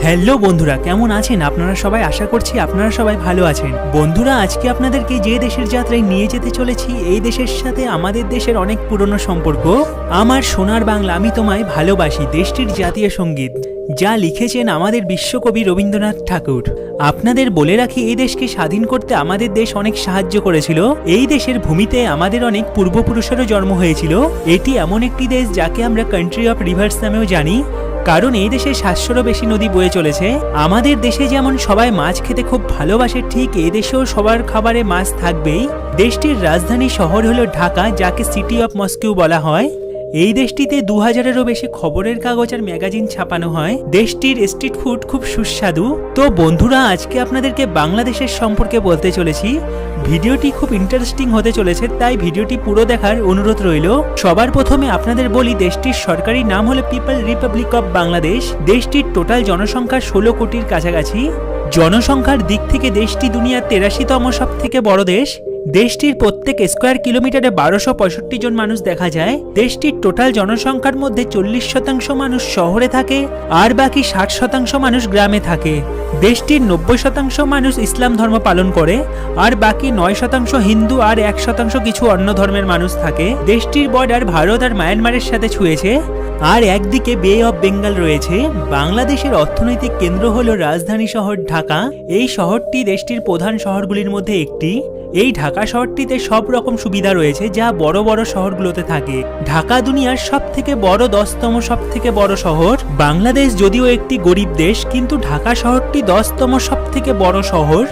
Hello বন্ধুরা, কেমন আছেন আপনারা সবাই? আশা করছি আপনারা সবাই ভালো আছেন। বন্ধুরা, আজকে আপনাদেরকে যে দেশের যাত্রায় নিয়ে যেতে চলেছি, এই দেশের সাথে আমাদের দেশের অনেক পুরনো সম্পর্ক। আমার সোনার বাংলা আমি তোমায় ভালোবাসি দেশটির জাতীয় সঙ্গীত, যা লিখেছেন আমাদের বিশ্বকবি রবীন্দ্রনাথ ঠাকুর। আপনাদের বলে রাখি, এই দেশকে স্বাধীন করতে আমাদের দেশ অনেক সাহায্য করেছিল। এই দেশের ভূমিতে আমাদের অনেক পূর্বপুরুষেরও জন্ম হয়েছিল। এটি এমন একটি দেশ যাকে আমরা কান্ট্রি অফ রিভার্স নামেও জানি, কারণ এই দেশে 700রও বেশি নদী বয়ে চলেছে। আমাদের দেশে যেমন সবাই মাছ খেতে খুব ভালোবাসে, ঠিক এই দেশেও সবার খাবারে মাছ থাকবেই। দেশটির রাজধানী শহর হলো ঢাকা, যাকে সিটি অফ মস্কো বলা হয়। এই দেশটিতে 2000-এরও বেশি খবরের কাগজ আর ম্যাগাজিন ছাপানো হয়। দেশটির স্ট্রিট ফুড খুব সুস্বাদু। তো বন্ধুরা, আজকে আপনাদেরকে বাংলাদেশের সম্পর্কে বলতে চলেছি। ভিডিওটি খুব ইন্টারেস্টিং হতে চলেছে, তাই ভিডিওটি পুরো দেখার অনুরোধ রইল। সবার প্রথমে আপনাদের বলি, দেশটির সরকারি নাম হলো পিপল রিপাবলিক অফ বাংলাদেশ। দেশটির টোটাল জনসংখ্যা 16 কোটির কাছাকাছি। জনসংখ্যার দিক থেকে দেশটি দুনিয়ার 83তম সব থেকে বড় দেশ। দেশটির প্রত্যেক স্কোয়ার কিলোমিটারে 1265 জন মানুষ দেখা যায়। দেশটির টোটাল জনসংখ্যার মধ্যে 40% মানুষ শহরে থাকে, আর বাকি 60% মানুষ গ্রামে থাকে। দেশটির 90% মানুষ ইসলাম ধর্ম পালন করে, আর বাকি 9% হিন্দু, আর 1% কিছু অন্য ধর্মের মানুষ থাকে। দেশটির বর্ডার ভারত আর মায়ানমারের সাথে ছুঁয়েছে, আর একদিকে বে অফ বেঙ্গল রয়েছে। বাংলাদেশের অর্থনৈতিক কেন্দ্র হলো রাজধানী শহর ঢাকা। এই শহরটি দেশটির প্রধান শহরগুলির মধ্যে একটি। এই ঢাকা শহরটিতে সব রকম সুবিধা রয়েছে, যা বড় বড় শহরগুলোতে থাকে। ঢাকা দুনিয়ার সব থেকে বড় 10তম সব থেকে বড় শহর। বাংলাদেশ যদিও একটি গরিব দেশ, কিন্তু ঢাকা শহরটি 10তম সব থেকে বড় শহর।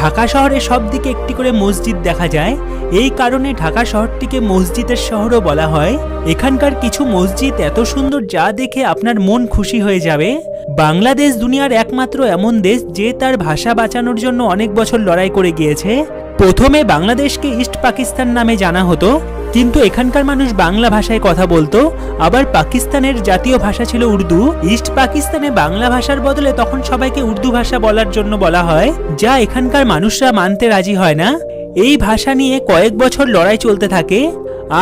ঢাকা শহরে সব দিকে একটি করে মসজিদ দেখা যায়। এই কারণে ঢাকা শহরটিকে মসজিদের শহরও বলা হয়। এখানকার কিছু মসজিদ এত সুন্দর, যা দেখে আপনার মন খুশি হয়ে যাবে। বাংলাদেশ দুনিয়ার একমাত্র এমন দেশ যে তার ভাষা বাঁচানোর জন্য অনেক বছর লড়াই করে গিয়েছে। প্রথমে বাংলাদেশকে ইস্ট পাকিস্তান নামে জানা হতো, কিন্তু এখানকার মানুষ বাংলা ভাষায় কথা বলতো। আবার পাকিস্তানের জাতীয় ভাষা ছিল উর্দু। ইস্ট পাকিস্তানে বাংলা ভাষার বদলে তখন সবাইকে উর্দু ভাষা বলার জন্য বলা হয়, যা এখানকার মানুষরা মানতে রাজি হয় না। এই ভাষা নিয়ে কয়েক বছর লড়াই চলতে থাকে,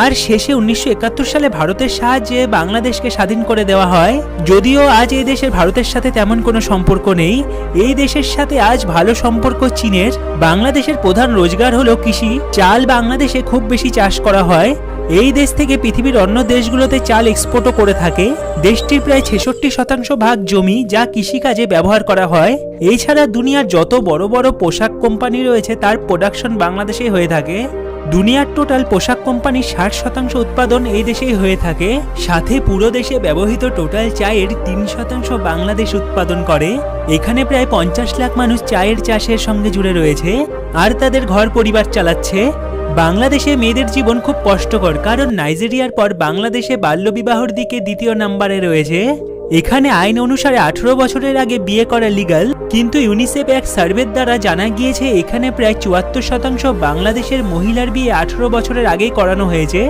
আর শেষে 1971 সালে ভারতের সাহায্যে বাংলাদেশকে স্বাধীন করে দেওয়া হয়। যদিও আজ এই দেশের ভারতের সাথে তেমন কোনো সম্পর্ক নেই। এই দেশের সাথে আজ ভালো সম্পর্ক চীনের। বাংলাদেশের প্রধান রোজগার হলো কৃষি। চাল বাংলাদেশে খুব বেশি চাষ করা হয়। এই দেশ থেকে পৃথিবীর অন্য দেশগুলোতে চাল এক্সপোর্টও করে থাকে। দেশটির প্রায় 66% ভাগ জমি, যা কৃষিকাজে ব্যবহার করা হয়। এছাড়া দুনিয়ার যত বড় বড় পোশাক কোম্পানি রয়েছে, তার প্রোডাকশন বাংলাদেশেই হয়ে থাকে। দুনিয়ার টোটাল পোশাক কোম্পানির 60% উৎপাদন এই দেশেই হয়ে থাকে। সাথে পুরো দেশে ব্যবহৃত টোটাল চায়ের 3% বাংলাদেশ উৎপাদন করে। এখানে প্রায় 50 লাখ মানুষ চায়ের চাষের সঙ্গে জুড়ে রয়েছে, আর তাদের ঘর পরিবার চালাচ্ছে। বাংলাদেশে মেয়েদের জীবন খুব কষ্টকর, কারণ নাইজেরিয়ার পর বাংলাদেশে বাল্যবিবাহর দিকে দ্বিতীয় নম্বরে রয়েছে। এখানে আইন অনুসারে 18 বছরের আগে বিয়ে করা লিগ্যাল, কিন্তু ইউনিসেফ এক সার্ভের দ্বারা জানা গিয়েছে এখানে প্রায় 74% বাংলাদেশের মহিলার বিয়ে 18 বছরের আগেই করানো হয়েছে।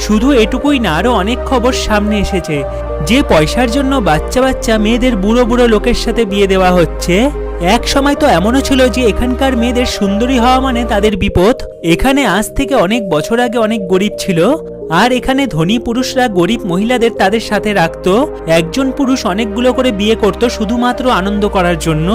শুধু এটুকুই না, আরো অনেক খবর সামনে এসেছে যে পয়সার জন্য বাচ্চা বাচ্চা মেয়েদের বুড়ো বুড়ো লোকের সাথে বিয়ে দেওয়া হচ্ছে। এক সময় তো এমনও ছিল যে এখানকার মেয়েদের সুন্দরী হওয়া মানে তাদের বিপদ। এখানে আজ থেকে অনেক বছর আগে অনেক গরিব ছিল, আর এখানে ধনী পুরুষরা গরিব মহিলাদের তাদের সাথে রাখতো। একজন পুরুষ অনেকগুলো করে বিয়ে করত শুধুমাত্র আনন্দ করার জন্য।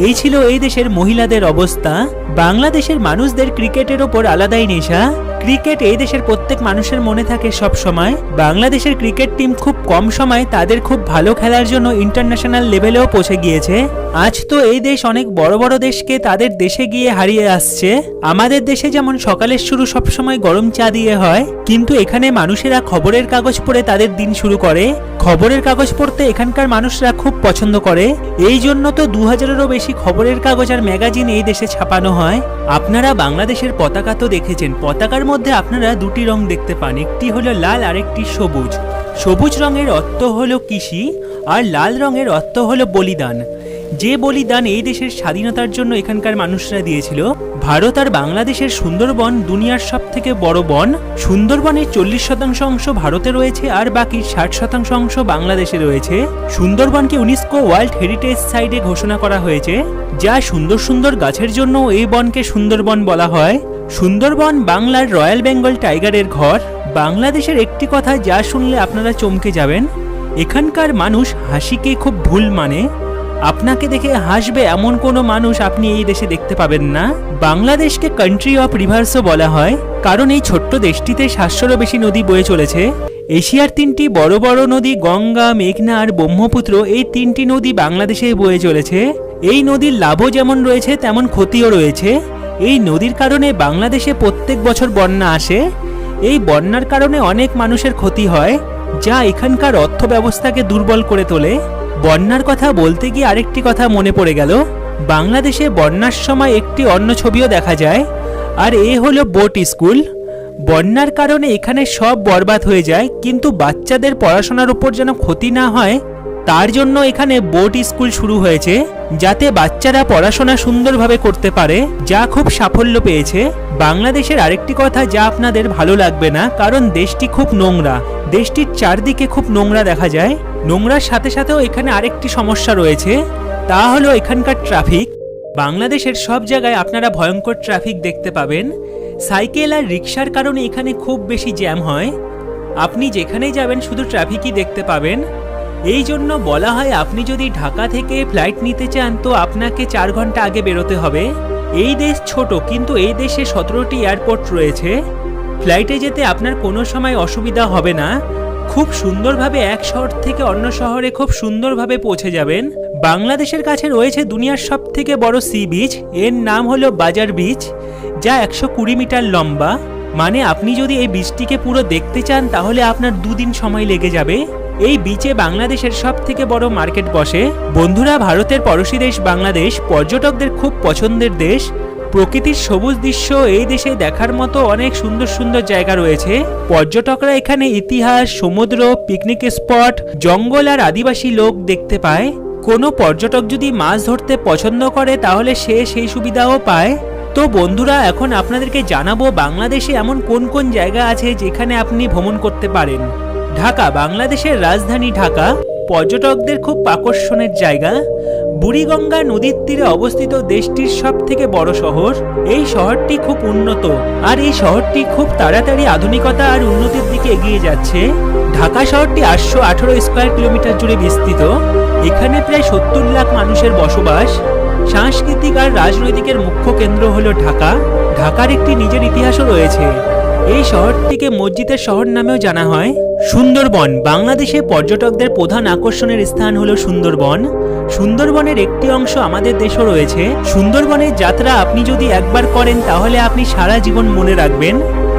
এই ছিল এই দেশের মহিলাদের অবস্থা। বাংলাদেশের মানুষদের ক্রিকেটের ওপর আলাদাই নেশা। ক্রিকেট এই দেশের প্রত্যেক মানুষের মনে থাকে সব সময়। বাংলাদেশের ক্রিকেট টিম খুব কম সময় তাদের খুব ভালো খেলার জন্য ইন্টারন্যাশনাল লেভেলেও পৌঁছে গিয়েছে। আজ তো এই দেশ অনেক বড় বড় দেশকে তাদের দেশে গিয়ে হারিয়ে আসছে। আমাদের দেশে যেমন সকালের শুরু সবসময় গরম চা দিয়ে হয়, কিন্তু এখানে মানুষেরা খবরের কাগজ পড়ে তাদের দিন শুরু করে। খবরের কাগজ পড়তে এখানকার মানুষরা খুব পছন্দ করে। এই জন্য তো 2000-এরও বেশি খবরের কাগজ আর ম্যাগাজিন এই দেশে ছাপানো হয়। আপনারা বাংলাদেশের পতাকা তো দেখেছেন। পতাকার মধ্যে আপনারা দুটি রং দেখতে পান, একটি হলো লাল আর একটি সবুজ। সবুজ রঙের অর্থ হলো কৃষি, আর লাল রঙের অর্থ হলো বলিদান। যে বলিদান এই দেশের স্বাধীনতার জন্য এখানকার মানুষরা দিয়েছিল। ভারত আর বাংলাদেশের সুন্দরবন দুনিয়ার সব থেকে বড় বন। সুন্দরবনের 40% অংশ ভারতে রয়েছে, আর বাকি 60% অংশ বাংলাদেশে রয়েছে। সুন্দরবনকে ইউনেস্কো ওয়ার্ল্ড হেরিটেজ সাইটে ঘোষণা করা হয়েছে, যা সুন্দর সুন্দর গাছের জন্য এই বনকে সুন্দরবন বলা হয়। সুন্দরবন বাংলার রয়্যাল বেঙ্গল টাইগারের ঘর। বাংলাদেশের একটি কথা যা শুনলে আপনারা চমকে যাবেন, এখানকার মানুষ হাসিকে খুব ভুল মানে। আপনাকে দেখে হাসবে এমন কোনো মানুষ আপনি এই দেশে দেখতে পাবেন না। বাংলাদেশকে কান্ট্রি অফ রিভার্সও বলা হয়, কারণ এই ছোট্ট দেশটিতে 700-রও বেশি নদী বয়ে চলেছে। এশিয়ার 3টি বড় বড় নদী গঙ্গা, মেঘনা আর ব্রহ্মপুত্র, এই 3টি নদী বাংলাদেশে বয়ে চলেছে। এই নদীর লাভও যেমন রয়েছে তেমন ক্ষতিও রয়েছে। এই নদীর কারণে বাংলাদেশে প্রত্যেক বছর বন্যা আসে। এই বন্যার কারণে অনেক মানুষের ক্ষতি হয়, যা এখানকার অর্থ ব্যবস্থাকে দুর্বল করে তোলে। বন্যার কথা বলতে গিয়ে আরেকটি কথা মনে পড়ে গেল। বাংলাদেশে বন্যার সময় একটি অন্য ছবিও দেখা যায়, আর এ হলো বোট স্কুল। বন্যার কারণে এখানে সব বরবাদ হয়ে যায়, কিন্তু বাচ্চাদের পড়াশোনার উপর যেন ক্ষতি না হয় তার জন্য এখানে বোট স্কুল শুরু হয়েছে, যাতে বাচ্চারা পড়াশোনা সুন্দরভাবে করতে পারে, যা খুব সাফল্য পেয়েছে। বাংলাদেশের আরেকটি কথা যা আপনাদের ভালো লাগবে না, কারণ দেশটি খুব নোংরা। দেশটির চারদিকে খুব নোংরা দেখা যায়। নোংরার সাথে সাথেও এখানে আরেকটি সমস্যা রয়েছে, তা হলো এখানকার ট্রাফিক। বাংলাদেশের সব জায়গায় আপনারা ভয়ঙ্কর ট্রাফিক দেখতে পাবেন। সাইকেল আর রিক্সার কারণে এখানে খুব বেশি জ্যাম হয়। আপনি যেখানেই যাবেন শুধু ট্রাফিকই দেখতে পাবেন। এই জন্য বলা হয় আপনি যদি ঢাকা থেকে ফ্লাইট নিতে চান তো আপনাকে 4 ঘন্টা আগে বেরোতে হবে। এই দেশ ছোট, কিন্তু এই দেশে 17টি এয়ারপোর্ট রয়েছে। ফ্লাইটে যেতে আপনার কোনো সময় অসুবিধা হবে না। খুব সুন্দরভাবে এক শহর থেকে অন্য শহরে খুব সুন্দরভাবে পৌঁছে যাবেন। বাংলাদেশের কাছে রয়েছে দুনিয়ার সবথেকে বড় সি বিচ, এর নাম হলো বাজার বিচ, যা 120 মিটার লম্বা। মানে আপনি যদি এই বিচটিকে পুরো দেখতে চান তাহলে আপনার 2 দিন সময় লেগে যাবে। এই বিচে বাংলাদেশের সবথেকে বড় মার্কেট বসে। বন্ধুরা, ভারতের পড়োশী দেশ বাংলাদেশ পর্যটকদের খুব পছন্দের দেশ। প্রকৃতির সবুজ দৃশ্য এই দেশে দেখার মতো অনেক সুন্দর সুন্দর জায়গা রয়েছে। পর্যটকরা এখানে ইতিহাস, সমুদ্র, পিকনিক স্পট, জঙ্গল আর আদিবাসী লোক দেখতে পায়। কোনো পর্যটক যদি মাছ ধরতে পছন্দ করে তাহলে সে সেই সুবিধাও পায়। তো বন্ধুরা, এখন আপনাদেরকে জানাবো বাংলাদেশে এমন কোন কোন জায়গা আছে যেখানে আপনি ভ্রমণ করতে পারেন। ঢাকা, বাংলাদেশের রাজধানী ঢাকা পর্যটকদের খুব আকর্ষণের জায়গা। বুড়িগঙ্গা নদীর তীরে অবস্থিত দেশটির সবথেকে বড় শহর। এই শহরটি খুব উন্নত, আর এই শহরটি খুব তাড়াতাড়ি আধুনিকতা আর উন্নতির দিকে এগিয়ে যাচ্ছে। ঢাকা শহরটি 818 স্কয়ার কিলোমিটার জুড়ে বিস্তৃত। এখানে প্রায় 70 লাখ মানুষের বসবাস। সাংস্কৃতিক আর রাজনৈতিকের মুখ্য কেন্দ্র হলো ঢাকা। ঢাকার একটি নিজের ইতিহাসও রয়েছে। এই শহরটিকে মসজিদের শহর নামেও জানা হয়। সুন্দরবন, বাংলাদেশে পর্যটকদের প্রধান আকর্ষণের স্থান হলো সুন্দরবন। সুন্দরবনের একটি অংশ আমাদের দেশও রয়েছে। সুন্দরবনের যাত্রা আপনি যদি একবার করেন তাহলে আপনি সারা জীবন মনে রাখবেন।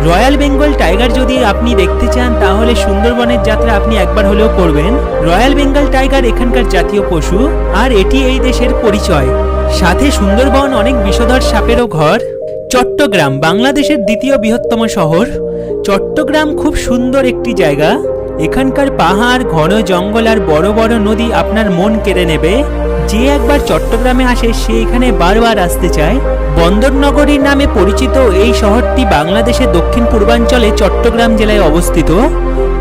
রয়্যাল বেঙ্গল টাইগার যদি আপনি দেখতে চান তাহলে সুন্দরবনের যাত্রা আপনি একবার হলেও করবেন। রয়্যাল বেঙ্গল টাইগার এখানকার জাতীয় পশু, আর এটি এই দেশের পরিচয়। সাথে সুন্দরবন অনেক বিষধর সাপেরও ঘর। চট্টগ্রাম, বাংলাদেশের দ্বিতীয় বৃহত্তম শহর। চট্টগ্রাম খুব সুন্দর একটি জায়গা। এখানকার পাহাড়, ঘন জঙ্গল আর বড় বড় নদী আপনার মন কেড়ে নেবে। যে একবার চট্টগ্রামে আসে সে এখানে বারবার আসতে চায়। বন্দরনগরীর নামে পরিচিত এই শহরটি বাংলাদেশের দক্ষিণ পূর্বাঞ্চলে চট্টগ্রাম জেলায় অবস্থিত।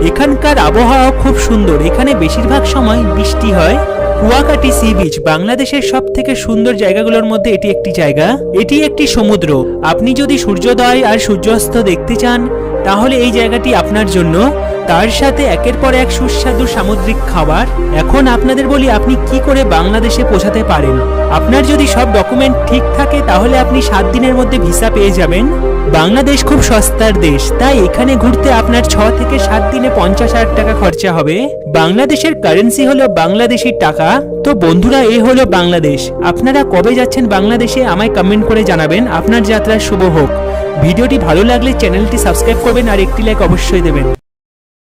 এখানকার আবহাওয়া খুব সুন্দর, এখানে বেশিরভাগ সময় বৃষ্টি হয়। কুয়াকাটা সি বিচ, বাংলাদেশের সবথেকে সুন্দর জায়গাগুলোর মধ্যে এটি একটি জায়গা। এটি একটি সমুদ্র। আপনি যদি সূর্যোদয় আর সূর্যাস্ত দেখতে চান তাহলে এই জায়গাটি আপনার জন্য। তার সাথে একের পর এক সুস্বাদু সামুদ্রিক খাবার। এখন আপনাদের বলি আপনি কি করে বাংলাদেশে পৌঁছাতে পারেন। আপনার যদি সব ডকুমেন্ট ঠিক থাকে তাহলে আপনি 7 দিনের মধ্যে ভিসা পেয়ে যাবেন। বাংলাদেশ খুব সস্তার দেশ, তাই এখানে ঘুরতে আপনার 6 থেকে 7 দিনে 50,000 টাকা খরচা হবে। বাংলাদেশের কারেন্সি হলো বাংলাদেশি টাকা। তো বন্ধুরা, এই হলো বাংলাদেশ। আপনারা কবে যাচ্ছেন বাংলাদেশে আমায় কমেন্ট করে জানাবেন। আপনার যাত্রা শুভ হোক। ভিডিওটি ভালো লাগলে চ্যানেলটি সাবস্ক্রাইব করবেন আর একটি লাইক অবশ্যই দেবেন।